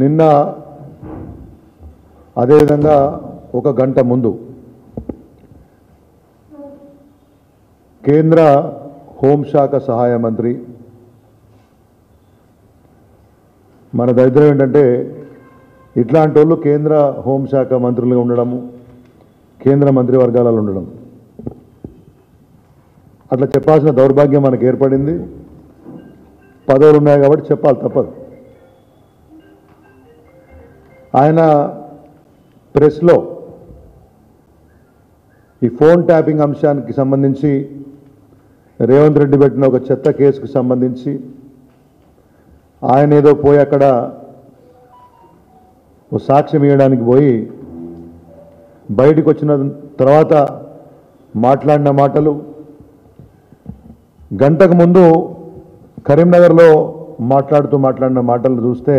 నిన్న అదేవిధంగా ఒక గంట ముందు కేంద్ర హోంశాఖ సహాయ మంత్రి, మన దరిద్రం ఏంటంటే ఇట్లాంటి వాళ్ళు కేంద్ర హోంశాఖ మంత్రులుగా ఉండడము, కేంద్ర మంత్రివర్గాలలో ఉండడం, అట్లా చెప్పాల్సిన దౌర్భాగ్యం మనకు ఏర్పడింది. పదవులు ఉన్నాయి కాబట్టి చెప్పాలి, తప్పదు. ఆయన ప్రెస్లో ఈ ఫోన్ ట్యాపింగ్ అంశానికి సంబంధించి రేవంత్ రెడ్డి పెట్టిన ఒక చెత్త కేసుకు సంబంధించి ఆయన ఏదో పోయి అక్కడ ఓ సాక్ష్యం ఇవ్వడానికి పోయి బయటికి వచ్చిన తర్వాత మాట్లాడిన మాటలు, గంటకు ముందు కరీంనగర్లో మాట్లాడిన మాటలు చూస్తే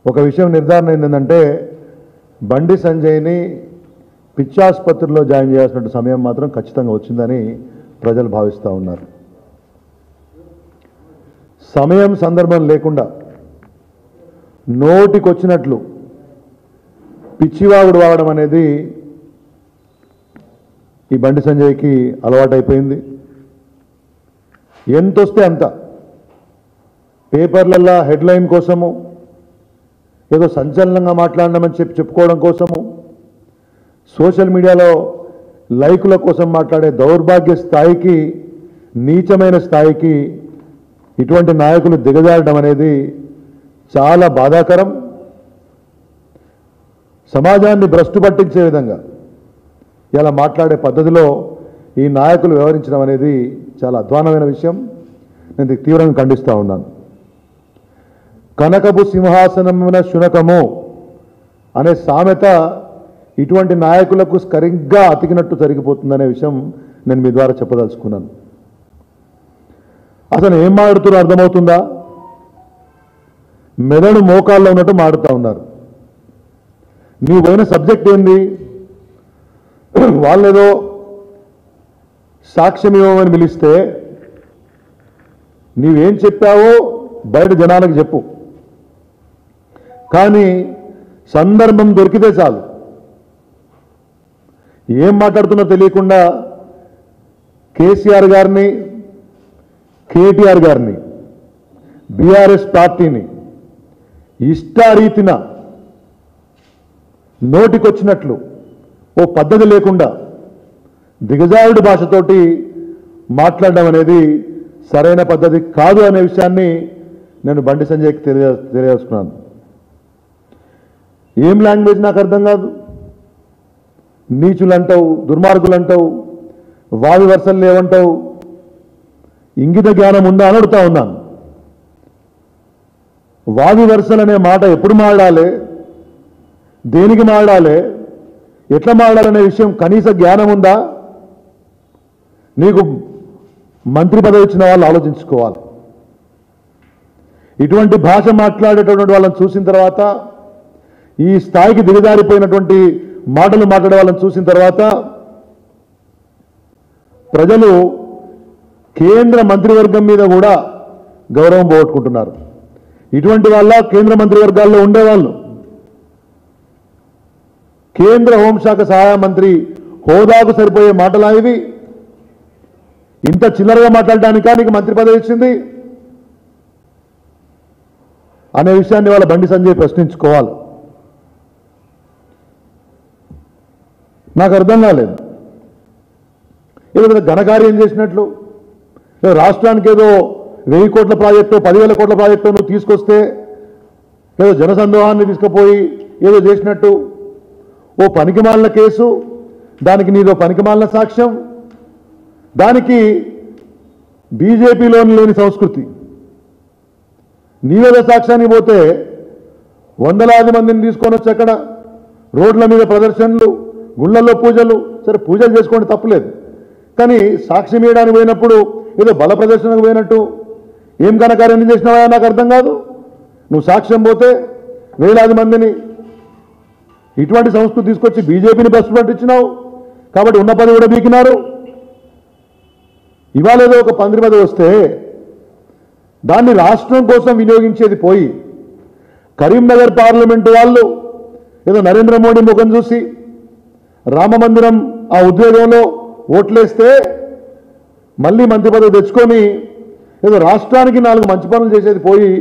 ఒక విషయం నిర్ధారణ ఏంటంటే బండి సంజయ్ని పిచ్చాసుపత్రిలో జాయిన్ చేయాల్సిన సమయం మాత్రం ఖచ్చితంగా వచ్చిందని ప్రజలు భావిస్తూ ఉన్నారు. సమయం సందర్భం లేకుండా నోటికొచ్చినట్లు పిచ్చివాగుడు వాగడం అనేది ఈ బండి సంజయ్కి అలవాటైపోయింది. ఎంతొస్తే అంత పేపర్లల్లో హెడ్లైన్ కోసము, ఏదో సంచలనంగా మాట్లాడమని చెప్పుకోవడం కోసము, సోషల్ మీడియాలో లైకుల కోసం మాట్లాడే దౌర్భాగ్య స్థాయికి, నీచమైన స్థాయికి ఇటువంటి నాయకులు దిగజారడం అనేది చాలా బాధాకరం. సమాజాన్ని భ్రష్టు పట్టించే విధంగా ఇలా మాట్లాడే పద్ధతిలో ఈ నాయకులు వ్యవహరించడం అనేది చాలా అధ్వానమైన విషయం. నేను తీవ్రంగా ఖండిస్తూ ఉన్నాను. కనకపు సింహాసనమున శునకము అనే సామెత ఇటువంటి నాయకులకు సరిగ్గా అతికినట్టు జరిగిపోతుందనే విషయం నేను మీ ద్వారా చెప్పదలుచుకున్నాను. అసలు ఏం మాట్లాడుతున్నారో అర్థమవుతుందా? మెదడు మోకాల్లో ఉన్నట్టు మాడుతూ ఉన్నారు. నీవు పోయిన సబ్జెక్ట్ ఏంది? వాళ్ళేదో సాక్ష్యం ఇవ్వమని పిలిస్తే నీవేం చెప్పావో బయట జనాలకు చెప్పు, కానీ సందర్భం దొరికితే చాలు ఏం మాట్లాడుతున్నా తెలియకుండా కేసీఆర్ గారిని, కేటీఆర్ గారిని, బీఆర్ఎస్ పార్టీని ఇష్టారీతిన నోటికొచ్చినట్లు ఓ పద్ధతి లేకుండా దిగజారుడు భాషతోటి మాట్లాడడం అనేది సరైన పద్ధతి కాదు అనే విషయాన్ని నేను బండి సంజయ్కి తెలియజేసుకున్నాను. ఏం లాంగ్వేజ్ నాకు అర్థం కాదు. నీచులు అంటావు, దుర్మార్గులు అంటావు, వావి వరుసలు లేవంటావు. ఇంగిత జ్ఞానం ఉందా అని అడుగుతా ఉన్నాను. వావి వరుసలు అనే మాట ఎప్పుడు మాట్లాడాలి, దేనికి మాట్లాడాలి, ఎట్లా మాట్లాడాలనే విషయం కనీస జ్ఞానం ఉందా? నీకు మంత్రి పదవి ఇచ్చిన వాళ్ళు ఆలోచించుకోవాలి. ఇటువంటి భాష మాట్లాడేటటువంటి వాళ్ళని చూసిన తర్వాత, ఈ స్థాయికి దిగజారిపోయినటువంటి మాటలు మాట్లాడే వాళ్ళని చూసిన తర్వాత ప్రజలు కేంద్ర మంత్రివర్గం మీద కూడా గౌరవం పోగొట్టుకుంటున్నారు. ఇటువంటి వాళ్ళ కేంద్ర మంత్రివర్గాల్లో ఉండేవాళ్ళు, కేంద్ర హోంశాఖ సహాయ మంత్రి హోదాకు సరిపోయే మాటలా ఇవి? ఇంత చిల్లరగా మాట్లాడడానికా నీకు మంత్రి పదవి ఇచ్చింది అనే విషయాన్ని వాళ్ళ బండి సంజయ్ ప్రశ్నించుకోవాలి. నాకు అర్థం కాలేదు. ఏదో ఘనకార్యం చేసినట్లు, రాష్ట్రానికి ఏదో 1000 కోట్ల ప్రాజెక్టు, 10,000 కోట్ల ప్రాజెక్టు నువ్వు తీసుకొస్తే ఏదో జనసందోహాన్ని తీసుకుపోయి ఏదో చేసినట్టు ఓ పనికిమాలిన కేసు, దానికి నీదో పనికిమాలిన సాక్ష్యం, దానికి బీజేపీలోని లేని సంస్కృతి. నీవేదో సాక్ష్యానికి పోతే వందలాది మందిని తీసుకొని వచ్చి అక్కడ రోడ్ల మీద ప్రదర్శనలు, గుళ్ళల్లో పూజలు. సరే, పూజలు చేసుకోండి, తప్పులేదు. కానీ సాక్ష్యం ఇవ్వడానికి పోయినప్పుడు ఏదో బల ప్రదర్శనకు పోయినట్టు ఏం ఘనకార్యం చేసినావా నాకు అర్థం కాదు. నువ్వు సాక్ష్యం పోతే వేలాది మందిని ఇటువంటి సంస్కృతి తీసుకొచ్చి బీజేపీని బస్సు పట్టించినావు కాబట్టి ఉన్న పని కూడా బీకినారు. ఇవాళ ఏదో ఒక మంత్రి పదవి వస్తే దాన్ని రాష్ట్రం కోసం వినియోగించేది పోయి కరీంనగర్ పార్లమెంటు వాళ్ళు ఏదో నరేంద్ర మోడీ ముఖం చూసి రామమందిరం ఆ ఉద్యోగంలో ఓట్లేస్తే మళ్ళీ మంత్రి పదవి తెచ్చుకొని ఏదో రాష్ట్రానికి 4 మంచి పనులు చేసేది పోయి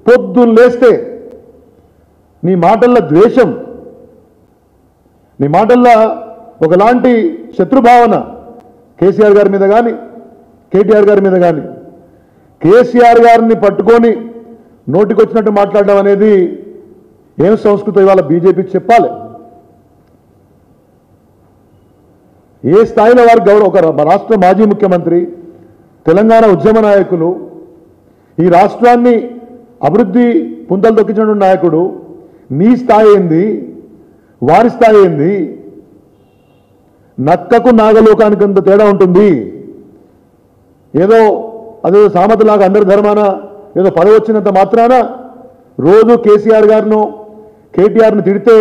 పొద్దున్న లేస్తే నీ మాటల్లో ద్వేషం, నీ మాటల్లో ఒకలాంటి శత్రుభావన కేసీఆర్ గారి మీద కానీ కేటీఆర్ గారి మీద కానీ, కేసీఆర్ గారిని పట్టుకొని నోటికొచ్చినట్టు మాట్లాడడం అనేది ఏం సంస్కృతి ఇవాళ బీజేపీకి చెప్పాలి. ఏ స్థాయిలో వారి గౌరవ ఒక రాష్ట్ర మాజీ ముఖ్యమంత్రి, తెలంగాణ ఉద్యమ నాయకులు, ఈ రాష్ట్రాన్ని అభివృద్ధి పుంతలు తొక్కించిన నాయకుడు, నీ స్థాయి ఏంది, వారి స్థాయి ఏంది? నక్కకు నాగలోకానికి అంత తేడా ఉంటుంది. ఏదో అదేదో సామెతలాగా అందరి ధర్మాన ఏదో పదవి వచ్చినంత మాత్రాన రోజు కేసీఆర్ గారిను కేటీఆర్ను తిడితే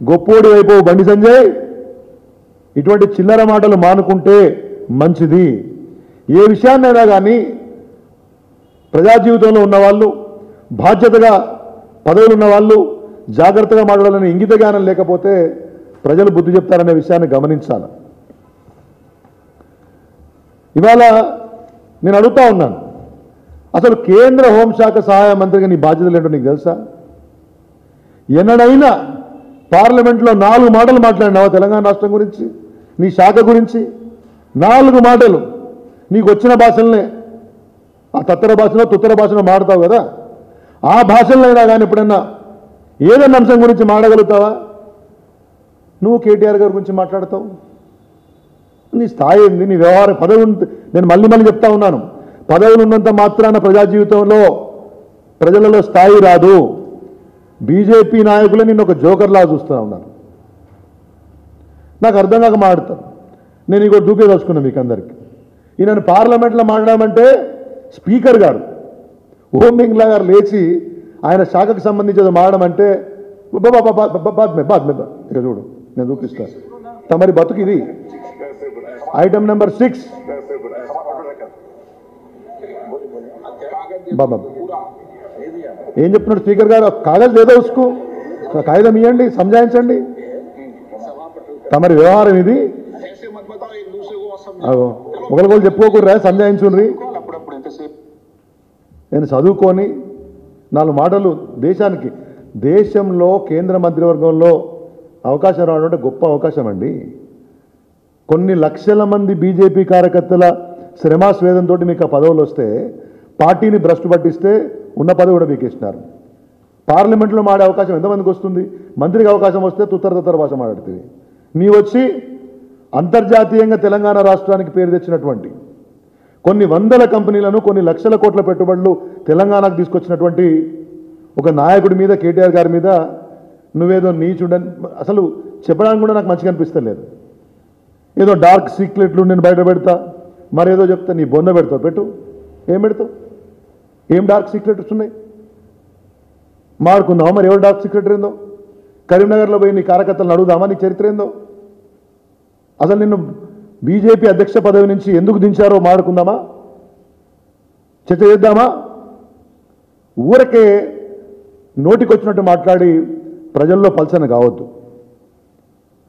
గొప్పోడి వైపు బండి సంజయ్, ఇటువంటి చిల్లర మాటలు మానుకుంటే మంచిది. ఏ విషయాన్నైనా కానీ ప్రజా జీవితంలో ఉన్నవాళ్ళు, బాధ్యతగా పదవులు ఉన్నవాళ్ళు జాగ్రత్తగా మాట్లాడాలని ఇంగిత జ్ఞానం లేకపోతే ప్రజలు బుద్ధి చెప్తారనే విషయాన్ని గమనించాలి. ఇవాళ నేను అడుగుతా ఉన్నాను, అసలు కేంద్ర హోంశాఖ సహాయ మంత్రిగా నీ బాధ్యతలు ఏంటో నీకు తెలుసా? ఎన్నడైనా పార్లమెంట్లో 4 మాటలు మాట్లాడినావా తెలంగాణ రాష్ట్రం గురించి, నీ శాఖ గురించి? 4 మాటలు నీకు వచ్చిన భాషలనే, ఆ తత్తర భాషలో తుత్తర భాషలో మాడతావు కదా, ఆ భాషల్లో అయినా కానీ ఎప్పుడన్నా ఏదైనా అంశం గురించి మాడగలుగుతావా? నువ్వు కేటీఆర్ గారి గురించి మాట్లాడతావు. నీ స్థాయి ఏంది, నీ వ్యవహార పదవి. నేను మళ్ళీ చెప్తా ఉన్నాను, పదవులు ఉన్నంత మాత్రాన ప్రజా జీవితంలో ప్రజలలో స్థాయి రాదు. బీజేపీ నాయకులే నిన్ను ఒక జోకర్లా చూస్తూ ఉన్నారు. నాకు అర్థం కాక మాట్లాడతాను. నేను ఇంకో దూపేదలుచుకున్నాను మీకు అందరికీ. ఈయనను పార్లమెంట్లో మాట్లాడమంటే స్పీకర్ గారు ఓం బిర్లా గారు లేచి ఆయన శాఖకు సంబంధించి మాట్లాడమంటే ఇక చూడు నేను చూపిస్తాను. తమరి బతుకు ఇది. ఐటమ్ నెంబర్ 6 బాబా ఏం చెప్తున్నాడు స్పీకర్ గారు? కాగజ్ లేదో ఉసుకు కాగితం ఇవ్వండి, సంజాయించండి. తమరి వ్యవహారం ఇది. ఒకరికొకరు చెప్పుకోకూడరా, సంజాయించుండ్రి. నేను చదువుకొని 4 మాటలు దేశానికి, దేశంలో కేంద్ర మంత్రివర్గంలో అవకాశం రావడం అంటే గొప్ప అవకాశం అండి. కొన్ని లక్షల మంది బీజేపీ కార్యకర్తల శ్రమాస్వేదంతో మీకు ఆ పదవులు వస్తే, పార్టీని భ్రష్టు పట్టిస్తే ఉన్న పదవి కూడా మీకు ఇచ్చినారు. పార్లమెంట్లో మాడే అవకాశం ఎంతమందికి వస్తుంది? మంత్రికి అవకాశం వస్తే తుత్తర భాష మాట్లాడుతుంది. నీ వచ్చి అంతర్జాతీయంగా తెలంగాణ రాష్ట్రానికి పేరు తెచ్చినటువంటి కొన్ని వందల కంపెనీలను, కొన్ని లక్షల కోట్ల పెట్టుబడులు తెలంగాణకు తీసుకొచ్చినటువంటి ఒక నాయకుడి మీద, కేటీఆర్ గారి మీద నువ్వేదో నీచుడని అసలు చెప్పడానికి కూడా నాకు మంచిగా అనిపిస్తలేదు. ఏదో డార్క్ సీక్రెట్లు నేను బయట పెడతా, మరేదో చెప్తా, నీ బొంద పెడతావు, పెట్టు. ఏం పెడతావు? ఏం డార్క్ సీక్రెట్స్ ఉన్నాయి? మాడుకుందామా మరి ఎవరు డార్క్ సీక్రెట్ ఏందో? కరీంనగర్లో పోయి నీ కార్యకర్తలను అడుగుదామా నీ చరిత్ర ఏందో? అసలు నిన్ను బీజేపీ అధ్యక్ష పదవి నుంచి ఎందుకు దించారో మాడుకుందామా, చర్చ చేద్దామా? ఊరకే నోటికొచ్చినట్టు మాట్లాడి ప్రజల్లో పల్సన కావద్దు.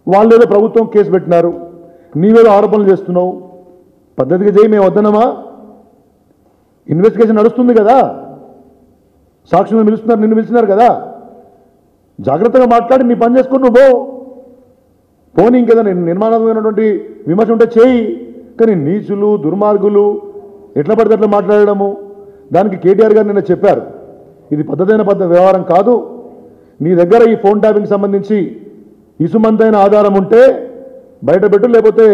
వాళ్ళు ఏదో ప్రభుత్వం కేసు పెట్టినారు, నీవేదో ఆరోపణలు చేస్తున్నావు, పద్ధతిగా చేయి. మేము వద్దనమా? ఇన్వెస్టిగేషన్ నడుస్తుంది కదా, సాక్షులను పిలుస్తున్నారు, నిన్ను పిలిచినారు కదా, జాగ్రత్తగా మాట్లాడి నీ పని చేసుకుని నువ్వు పోనీ. ఇంకేదైనా నిర్మాణమైనటువంటి విమర్శ ఉంటే చేయి, కానీ నీచులు దుర్మార్గులు ఎట్లా పడితే అట్లా మాట్లాడడము, దానికి కేటీఆర్ గారు నిన్న చెప్పారు, ఇది పద్ధతైన వ్యవహారం కాదు. నీ దగ్గర ఈ ఫోన్ ట్యాపింగ్ సంబంధించి ఇసుమంతైన ఆధారం ఉంటే బయట పెట్టు, లేకపోతే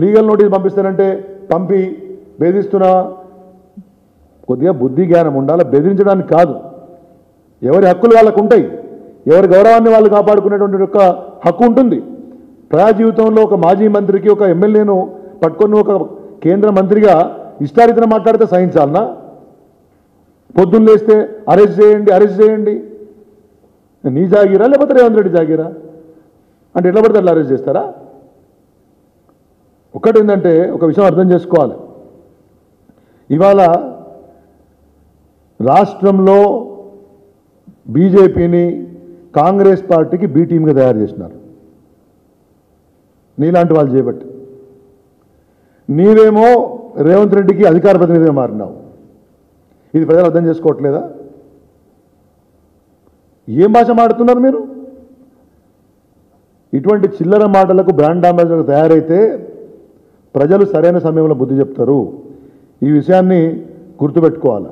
లీగల్ నోటీస్ పంపిస్తానంటే పంపి బెదిరిస్తున్నా. కొద్దిగా బుద్ధి జ్ఞానం ఉండాలి, బెదిరించడానికి కాదు. ఎవరి హక్కులు వాళ్ళకు ఉంటాయి, ఎవరి గౌరవాన్ని వాళ్ళు కాపాడుకునేటువంటి ఒక హక్కు ఉంటుంది. ప్రజా జీవితంలో ఒక మాజీ మంత్రికి, ఒక ఎమ్మెల్యేను పట్టుకొని ఒక కేంద్ర మంత్రిగా ఇష్టారీతన మాట్లాడితే సహించాలనా? పొద్దున్న లేస్తే అరెస్ట్ చేయండి, అరెస్ట్ చేయండి. నీ జాగీరా లేకపోతే రేవంత్ రెడ్డి జాగీరా అంటే ఎట్లా పడితే అట్లా అరెస్ట్ చేస్తారా? ఒకటి ఏంటంటే ఒక విషయం అర్థం చేసుకోవాలి. ఇవాళ రాష్ట్రంలో బీజేపీని కాంగ్రెస్ పార్టీకి బి టీమ్గా తయారు చేసినారు. నీలాంటి వాళ్ళు చేయబట్టి నీవేమో రేవంత్ రెడ్డికి అధికార ప్రతినిధిగా మారినావు. ఇది ప్రజలు అర్థం చేసుకోవట్లేదా? ఏం భాష మాడుతున్నారు మీరు? ఇటువంటి చిల్లర మాటలకు బ్రాండ్ అంబాసిడర్ తయారైతే ప్రజలు సరైన సమయంలో బుద్ధి చెప్తారు. ఈ విషయాన్ని గుర్తుపెట్టుకోవాలి.